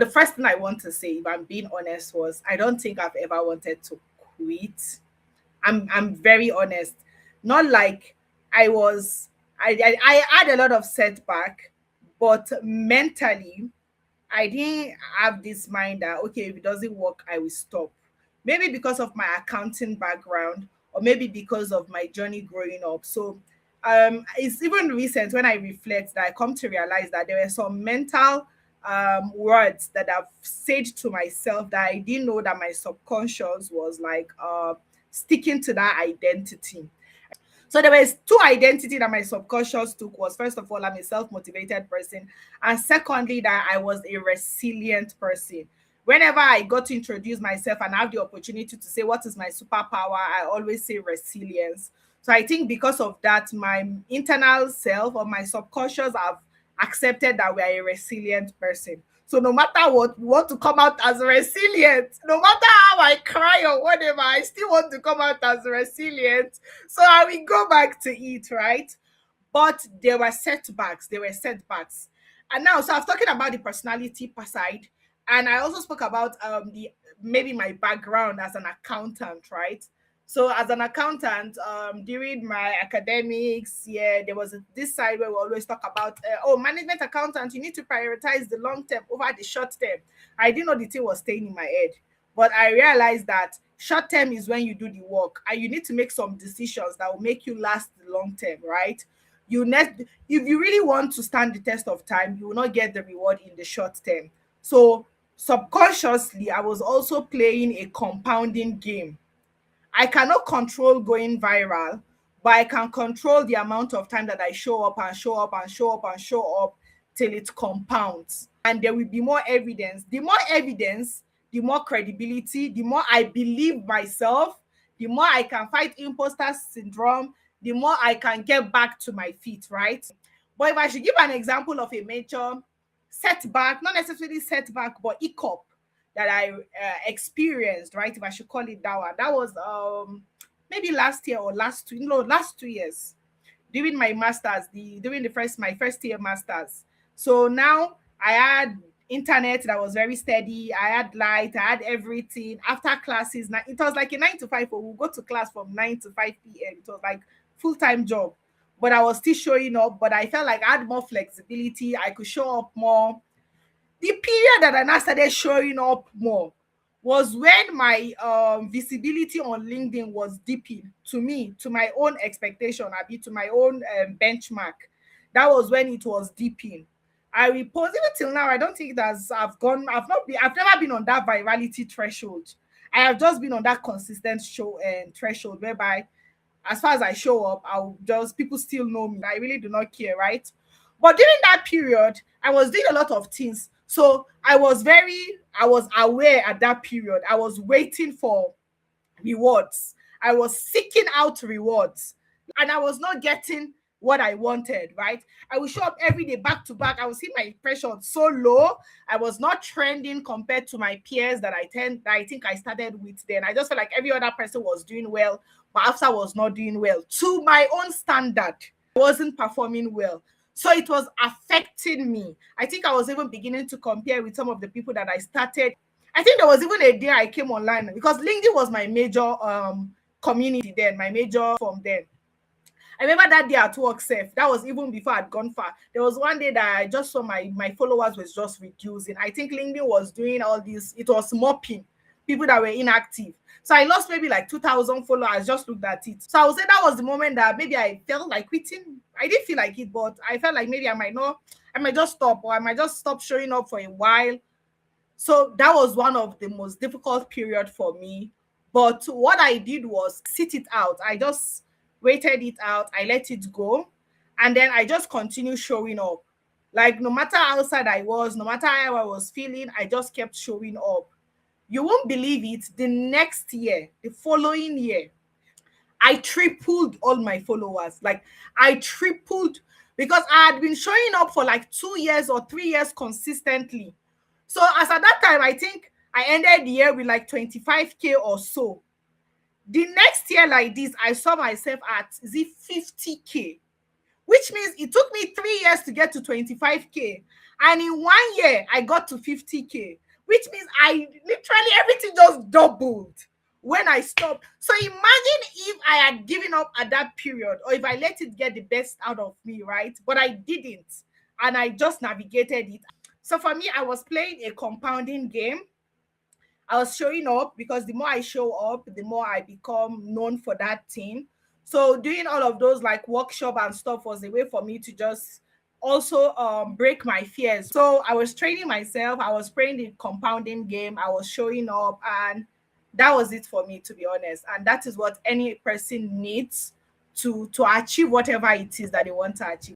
The first thing I want to say, if I'm being honest, was I don't think I've ever wanted to quit. I'm very honest. Not like I was I had a lot of setback, but mentally I didn't have this mind that okay, if it doesn't work, I will stop. Maybe because of my accounting background, or maybe because of my journey growing up. So it's even recent when I reflect that I come to realize that there were some mental words that I've said to myself that I didn't know that my subconscious was like sticking to that identity. So there was two identity that my subconscious took was first of all, I'm a self-motivated person, and secondly, that I was a resilient person. Whenever I got to introduce myself and have the opportunity to say what is my superpower, I always say resilience. So I think because of that, my internal self or my subconscious have accepted that we are a resilient person. So no matter what, we want to come out as resilient. No matter how I cry or whatever, I still want to come out as resilient. So I will go back to it, right? But there were setbacks. There were setbacks. And now, so I was talking about the personality side, and I also spoke about the maybe my background as an accountant, right? So as an accountant, during my academics, yeah, there was this side where we always talk about, oh, management accountant, you need to prioritize the long term over the short term. I didn't know the thing was staying in my head, but I realized that short term is when you do the work, and you need to make some decisions that will make you last the long term, right? If you really want to stand the test of time, you will not get the reward in the short term. So subconsciously, I was also playing a compounding game. I cannot control going viral, but I can control the amount of time that I show up and show up and show up and show up till it compounds. And there will be more evidence. The more evidence, the more credibility, the more I believe myself, the more I can fight imposter syndrome, the more I can get back to my feet, right? But if I should give an example of a major setback, not necessarily setback, but hiccup that I experienced, right? If I should call it that one, that was maybe last year or last 2 years during my masters, the during the first my first year masters. So now I had internet that was very steady. I had light. I had everything. After classes, now it was like a 9 to 5. Or we'll go to class from 9 to 5 p.m. It was like full time job, but I was still showing up. But I felt like I had more flexibility. I could show up more. The period that I now started showing up more was when my visibility on LinkedIn was dipping to me, to my own expectation, I to my own benchmark. That was when it was dipping. I repost even till now. I don't think that's I've gone. I've never been on that virality threshold. I have just been on that consistent show and threshold whereby as far as I show up, I'll just people still know me. I really do not care, right? But during that period, I was doing a lot of things. So I was aware at that period. I was waiting for rewards. I was seeking out rewards, and I was not getting what I wanted, right? I would show up every day back to back. I would see my impression so low. I was not trending compared to my peers that I think I started with then. I just felt like every other person was doing well, but after was not doing well. To my own standard, I wasn't performing well. So it was affecting me. I think I was even beginning to compare with some of the people that I started. I think there was even a day I came online because LinkedIn was my major community then, my major form then. I remember that day at work, safe. That was even before I'd gone far. There was one day that I just saw my followers was just reducing. I think LinkedIn was doing all this. It was mopping people that were inactive. So I lost maybe like 2,000 followers. Just looked at it. So I would say that was the moment that maybe I felt like quitting. I didn't feel like it, but I felt like maybe I might just stop, or I might just stop showing up for a while. So that was one of the most difficult period for me. But what I did was sit it out. I just waited it out. I let it go. And then I just continued showing up. Like no matter how sad I was, no matter how I was feeling, I just kept showing up. You won't believe it. The next year, the following year, I tripled all my followers. Like I tripled because I had been showing up for like 2 years or 3 years consistently. So as at that time, I think I ended the year with like 25K or so. The next year like this, I saw myself at 50K, which means it took me 3 years to get to 25K. And in 1 year, I got to 50K, which means I literally everything just doubled when I stopped. So imagine if I had given up at that period, or if I let it get the best out of me, right? But I didn't. And I just navigated it. So for me, I was playing a compounding game. I was showing up because the more I show up, the more I become known for that thing. So doing all of those like workshop and stuff was a way for me to just also break my fears. So I was training myself, I was playing the compounding game, I was showing up, and that was it for me, to be honest. And that is what any person needs to achieve whatever it is that they want to achieve.